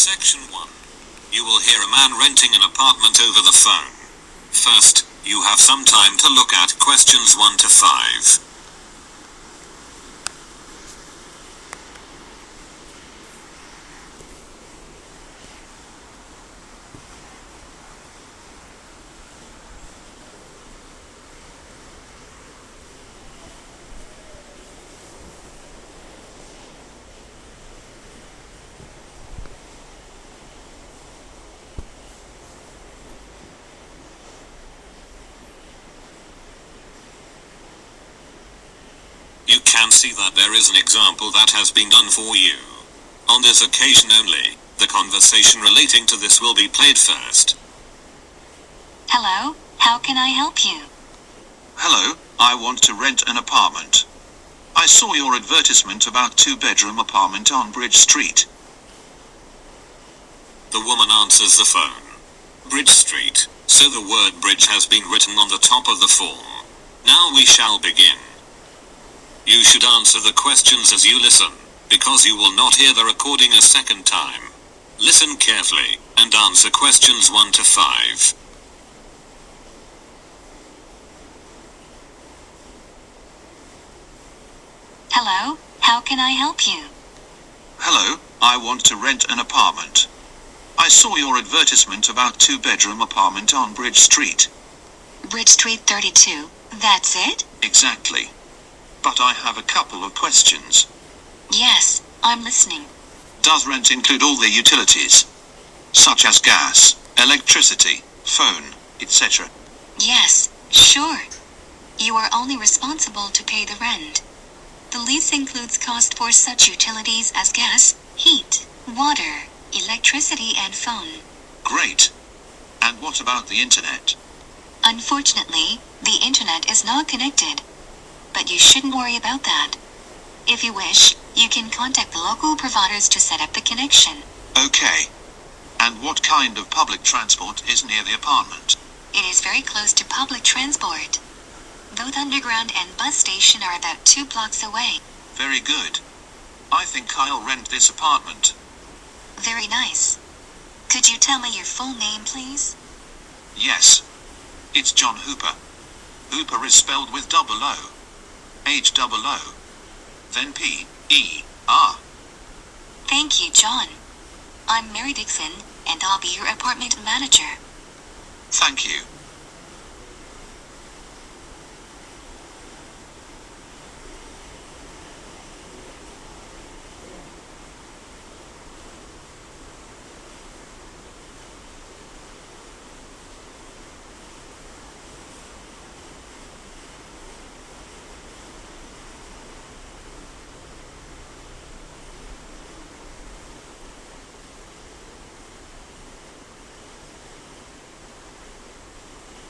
Section 1. You will hear a man renting an apartment over the phone. First, you have some time to look at questions 1 to 5. You can see that there is an example that has been done for you. On this occasion only, the conversation relating to this will be played first. Hello, how can I help you? Hello, I want to rent an apartment. I saw your advertisement about 2-bedroom apartment on Bridge Street. The woman answers the phone. Bridge Street, so the word bridge has been written on the top of the form. Now we shall begin. You should answer the questions as you listen, because you will not hear the recording a second time. Listen carefully, and answer questions 1 to 5. Hello, how can I help you? Hello, I want to rent an apartment. I saw your advertisement about 2-bedroom apartment on Bridge Street. Bridge Street 32, that's it? Exactly. But I have a couple of questions. Yes, I'm listening. Does rent include all the utilities, such as gas, electricity, phone, etc.? Yes, sure. You are only responsible to pay the rent. The lease includes cost for such utilities as gas, heat, water, electricity and phone. Great. And what about the internet? Unfortunately, the internet is not connected. But you shouldn't worry about that. If you wish, you can contact the local providers to set up the connection. Okay. And what kind of public transport is near the apartment? It is very close to public transport. Both underground and bus station are about 2 blocks away. Very good. I think I'll rent this apartment. Very nice. Could you tell me your full name, please? Yes. It's John Hooper. Hooper is spelled with double O. H-double-O. Then P-E-R. Thank you, John. I'm Mary Dixon, and I'll be your apartment manager. Thank you.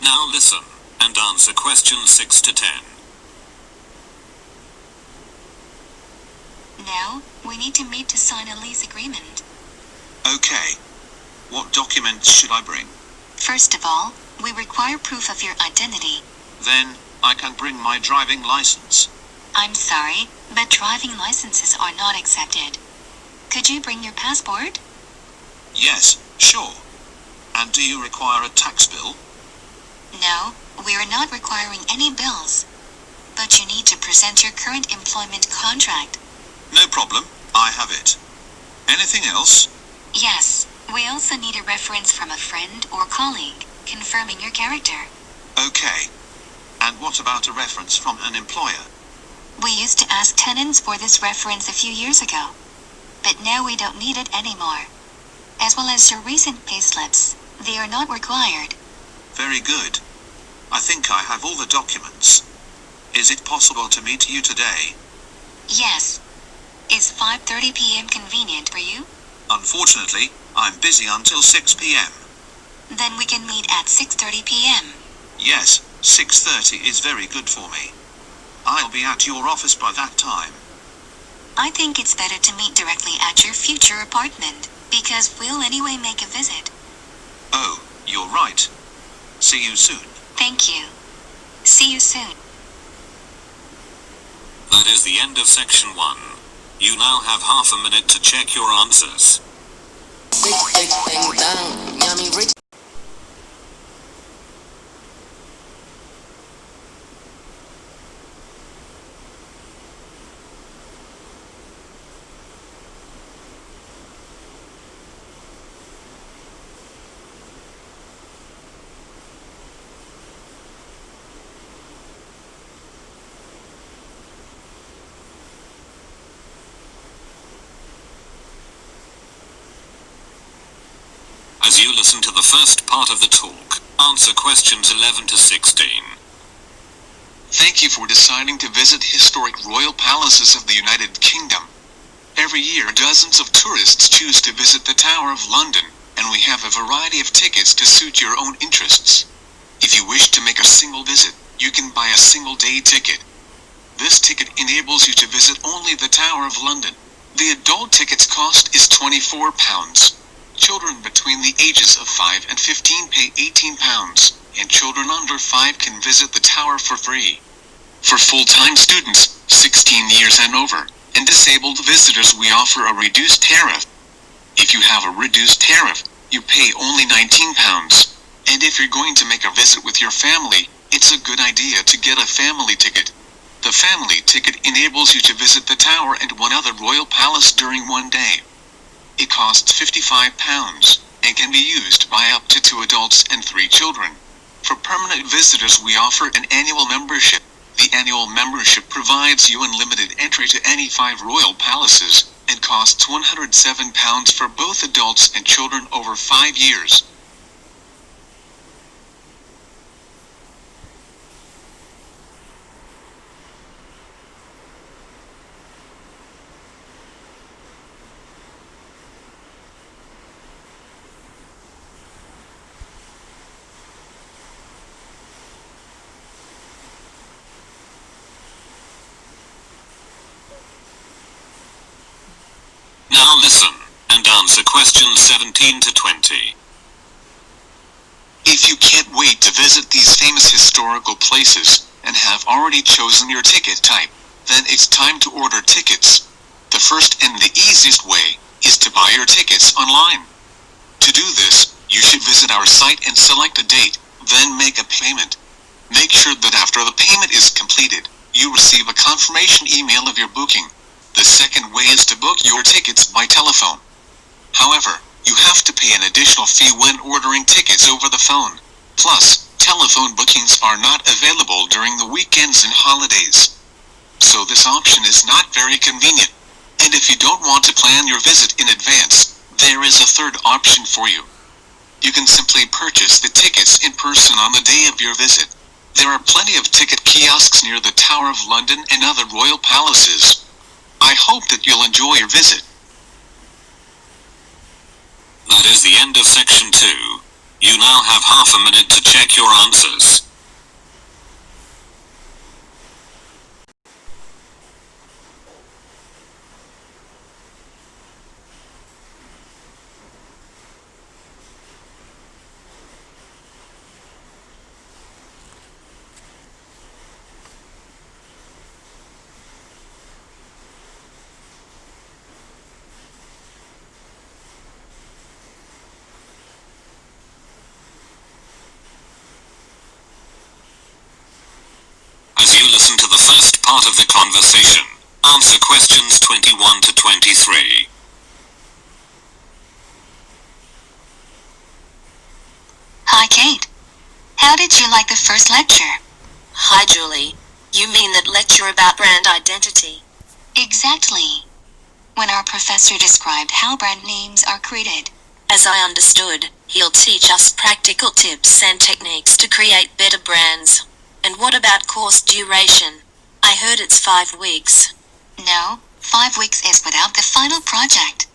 Now listen, and answer questions 6 to 10. Now, we need to meet to sign a lease agreement. Okay. What documents should I bring? First of all, we require proof of your identity. Then, I can bring my driving license. I'm sorry, but driving licenses are not accepted. Could you bring your passport? Yes, sure. And do you require a tax bill? No, we are not requiring any bills. But you need to present your current employment contract. No problem, I have it. Anything else? Yes, we also need a reference from a friend or colleague, confirming your character. Okay. And what about a reference from an employer? We used to ask tenants for this reference a few years ago. But now we don't need it anymore. As well as your recent payslips, they are not required. Very good. I think I have all the documents. Is it possible to meet you today? Yes. Is 5:30 p.m. convenient for you? Unfortunately, I'm busy until 6 p.m. Then we can meet at 6:30 p.m. Yes, 6:30 is very good for me. I'll be at your office by that time. I think it's better to meet directly at your future apartment, because we'll anyway make a visit. Oh, you're right. See you soon. Thank you. See you soon. That is the end of section 1. You now have half a minute to check your answers. Rich, bang, bang, yummy, rich. As you listen to the first part of the talk, answer questions 11 to 16. Thank you for deciding to visit historic royal palaces of the United Kingdom. Every year dozens of tourists choose to visit the Tower of London, and we have a variety of tickets to suit your own interests. If you wish to make a single visit, you can buy a single day ticket. This ticket enables you to visit only the Tower of London. The adult ticket's cost is £24. Children between the ages of 5 and 15 pay £18, and children under 5 can visit the tower for free. For full-time students, 16 years and over, and disabled visitors we offer a reduced tariff. If you have a reduced tariff, you pay only £19. And if you're going to make a visit with your family, it's a good idea to get a family ticket. The family ticket enables you to visit the tower and one other royal palace during one day. It costs £55 and can be used by up to 2 adults and 3 children. For permanent visitors we offer an annual membership. The annual membership provides you unlimited entry to any 5 royal palaces and costs £107 for both adults and children over 5 years. Now listen, and answer questions 17 to 20. If you can't wait to visit these famous historical places, and have already chosen your ticket type, then it's time to order tickets. The first and the easiest way is to buy your tickets online. To do this, you should visit our site and select a date, then make a payment. Make sure that after the payment is completed, you receive a confirmation email of your booking. The second way is to book your tickets by telephone. However, you have to pay an additional fee when ordering tickets over the phone. Plus, telephone bookings are not available during the weekends and holidays. So this option is not very convenient. And if you don't want to plan your visit in advance, there is a third option for you. You can simply purchase the tickets in person on the day of your visit. There are plenty of ticket kiosks near the Tower of London and other royal palaces. I hope that you'll enjoy your visit. That is the end of section 2. You now have half a minute to check your answers. As you listen to the first part of the conversation, answer questions 21 to 23. Hi, Kate. How did you like the first lecture? Hi, Julie. You mean that lecture about brand identity? Exactly. When our professor described how brand names are created. As I understood, he'll teach us practical tips and techniques to create better brands. And what about course duration? I heard it's 5 weeks. No, 5 weeks is without the final project.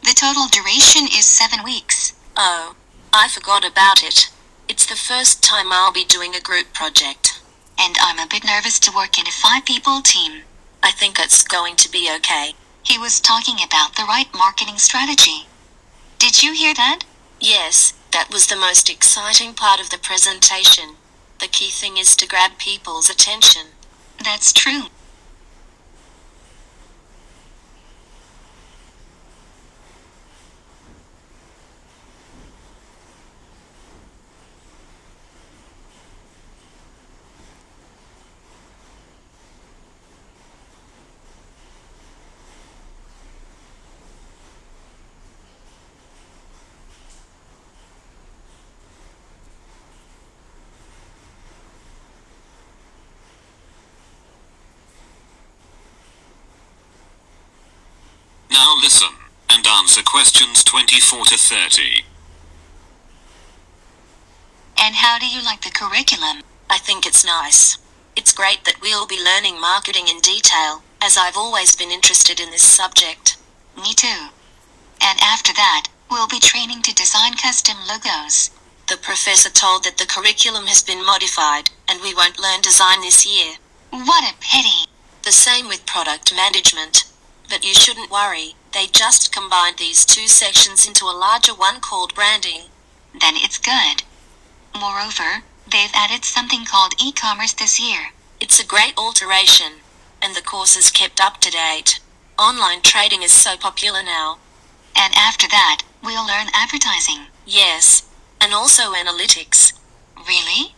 The total duration is 7 weeks. Oh, I forgot about it. It's the first time I'll be doing a group project. And I'm a bit nervous to work in a 5-people team. I think it's going to be okay. He was talking about the right marketing strategy. Did you hear that? Yes, that was the most exciting part of the presentation. The key thing is to grab people's attention. That's true. Now listen, and answer questions 24 to 30. And how do you like the curriculum? I think it's nice. It's great that we'll be learning marketing in detail, as I've always been interested in this subject. Me too. And after that, we'll be training to design custom logos. The professor told that the curriculum has been modified, and we won't learn design this year. What a pity. The same with product management. But you shouldn't worry, they just combined these two sections into a larger one called branding. Then it's good. Moreover, they've added something called e-commerce this year. It's a great alteration, and the course is kept up to date. Online trading is so popular now. And after that, we'll learn advertising. Yes, and also analytics. Really?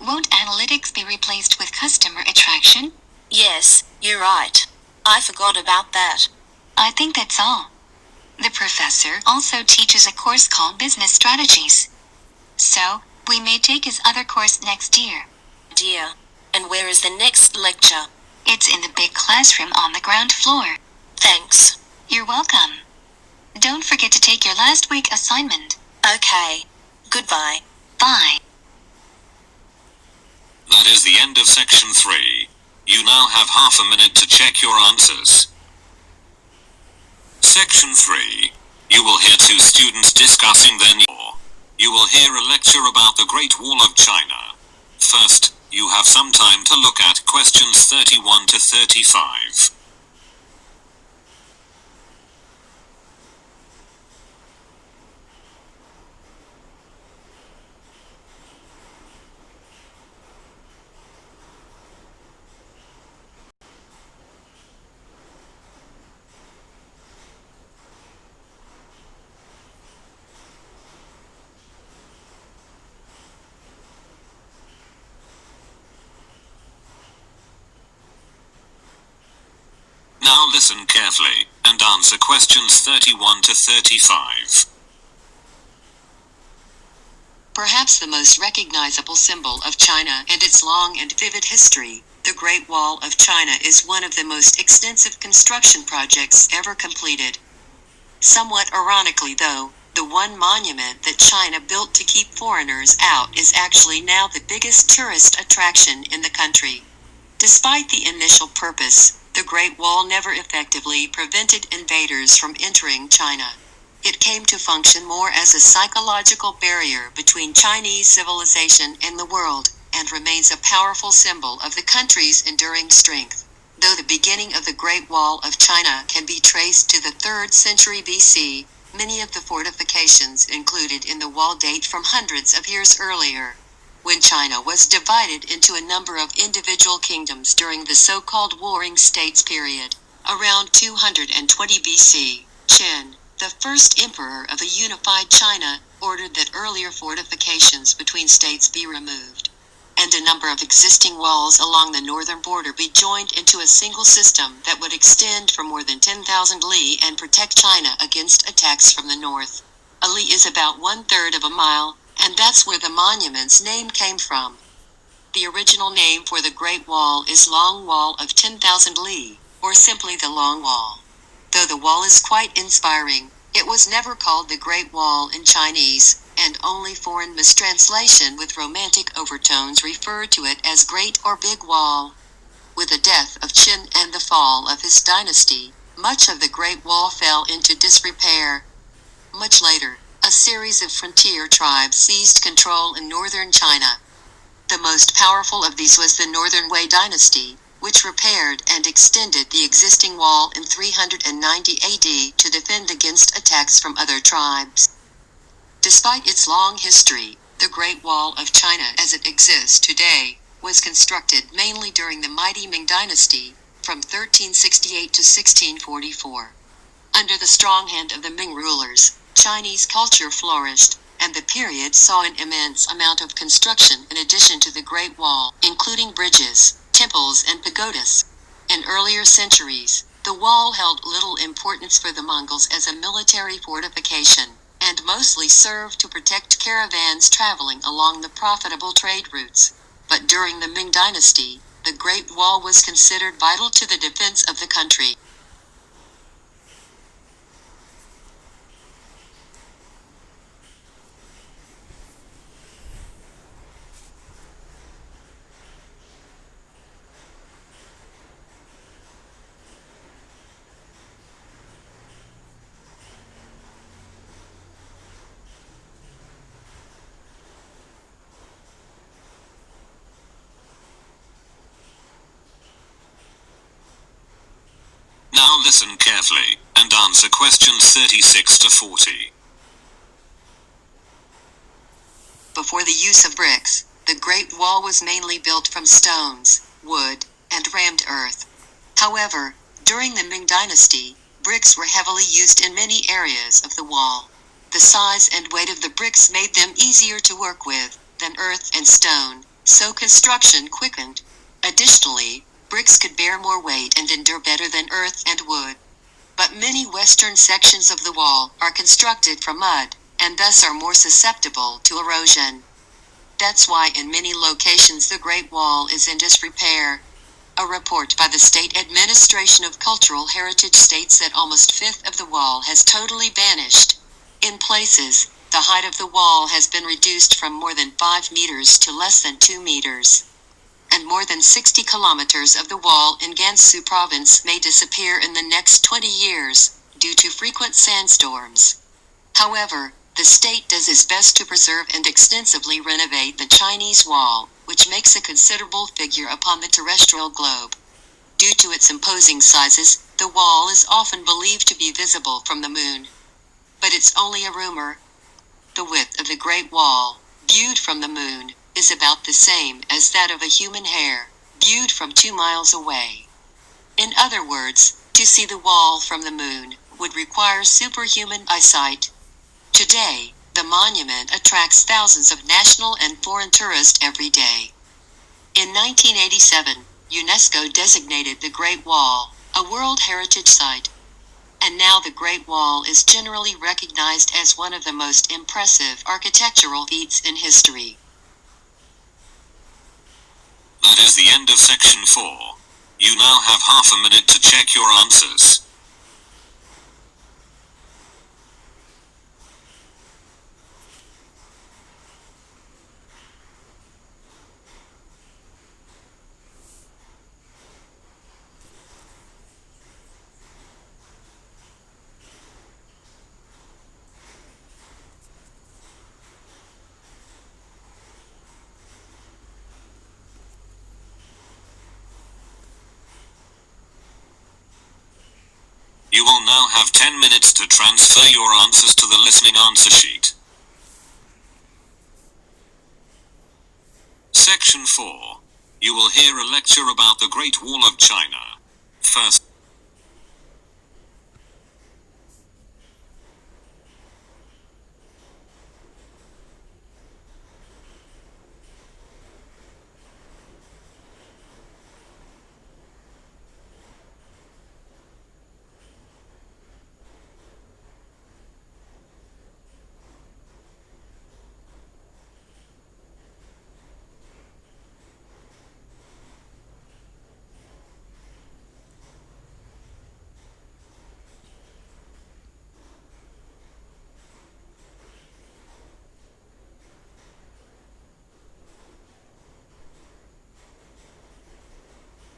Won't analytics be replaced with customer attraction? Yes, you're right. I forgot about that. I think that's all. The professor also teaches a course called Business Strategies. So, we may take his other course next year. Dear. And where is the next lecture? It's in the big classroom on the ground floor. Thanks. You're welcome. Don't forget to take your last week assignment. Okay. Goodbye. Bye. That is the end of section 3. You now have half a minute to check your answers. Section 3. You will hear two students discussing their new. You will hear a lecture about the Great Wall of China. First, you have some time to look at questions 31 to 35. Now listen carefully, and answer questions 31 to 35. Perhaps the most recognizable symbol of China and its long and vivid history, the Great Wall of China is one of the most extensive construction projects ever completed. Somewhat ironically though, the one monument that China built to keep foreigners out is actually now the biggest tourist attraction in the country. Despite the initial purpose, the Great Wall never effectively prevented invaders from entering China. It came to function more as a psychological barrier between Chinese civilization and the world, and remains a powerful symbol of the country's enduring strength. Though the beginning of the Great Wall of China can be traced to the 3rd century BC, many of the fortifications included in the wall date from hundreds of years earlier, when China was divided into a number of individual kingdoms during the so-called Warring States period. Around 220 BC, Qin, the first emperor of a unified China, ordered that earlier fortifications between states be removed, and a number of existing walls along the northern border be joined into a single system that would extend for more than 10,000 li and protect China against attacks from the north. A li is about 1/3 of a mile, and that's where the monument's name came from. The original name for the Great Wall is Long Wall of 10,000 li, or simply the Long Wall. Though the wall is quite inspiring, it was never called the Great Wall in Chinese, and only foreign mistranslation with romantic overtones refer to it as Great or Big Wall. With the death of Qin and the fall of his dynasty, much of the Great Wall fell into disrepair. Much later, a series of frontier tribes seized control in northern China. The most powerful of these was the Northern Wei dynasty, which repaired and extended the existing wall in 390 AD to defend against attacks from other tribes. Despite its long history, the Great Wall of China as it exists today was constructed mainly during the mighty Ming dynasty, from 1368 to 1644. Under the strong hand of the Ming rulers, Chinese culture flourished, and the period saw an immense amount of construction in addition to the Great Wall, including bridges, temples and pagodas. In earlier centuries, the wall held little importance for the Mongols as a military fortification, and mostly served to protect caravans traveling along the profitable trade routes. But during the Ming dynasty, the Great Wall was considered vital to the defense of the country. listen carefully and answer questions 36 to 40. Before the use of bricks, the Great Wall was mainly built from stones, wood, and rammed earth. However, during the Ming Dynasty, bricks were heavily used in many areas of the wall. The size and weight of the bricks made them easier to work with than earth and stone, so construction quickened. Additionally, bricks could bear more weight and endure better than earth and wood. But many western sections of the wall are constructed from mud, and thus are more susceptible to erosion. That's why in many locations the Great Wall is in disrepair. A report by the State Administration of Cultural Heritage states that almost a fifth of the wall has totally vanished. In places, the height of the wall has been reduced from more than 5 meters to less than 2 meters. And more than 60 kilometers of the wall in Gansu province may disappear in the next 20 years, due to frequent sandstorms. However, the state does its best to preserve and extensively renovate the Chinese wall, which makes a considerable figure upon the terrestrial globe. Due to its imposing sizes, the wall is often believed to be visible from the moon. But it's only a rumor. The width of the Great Wall, viewed from the moon, is about the same as that of a human hair, viewed from 2 miles away. In other words, to see the wall from the moon would require superhuman eyesight. Today, the monument attracts thousands of national and foreign tourists every day. In 1987, UNESCO designated the Great Wall a World Heritage Site. And now the Great Wall is generally recognized as one of the most impressive architectural feats in history. That is the end of section 4. You now have half a minute to check your answers. You will now have 10 minutes to transfer your answers to the listening answer sheet. Section 4. You will hear a lecture about the Great Wall of China. First,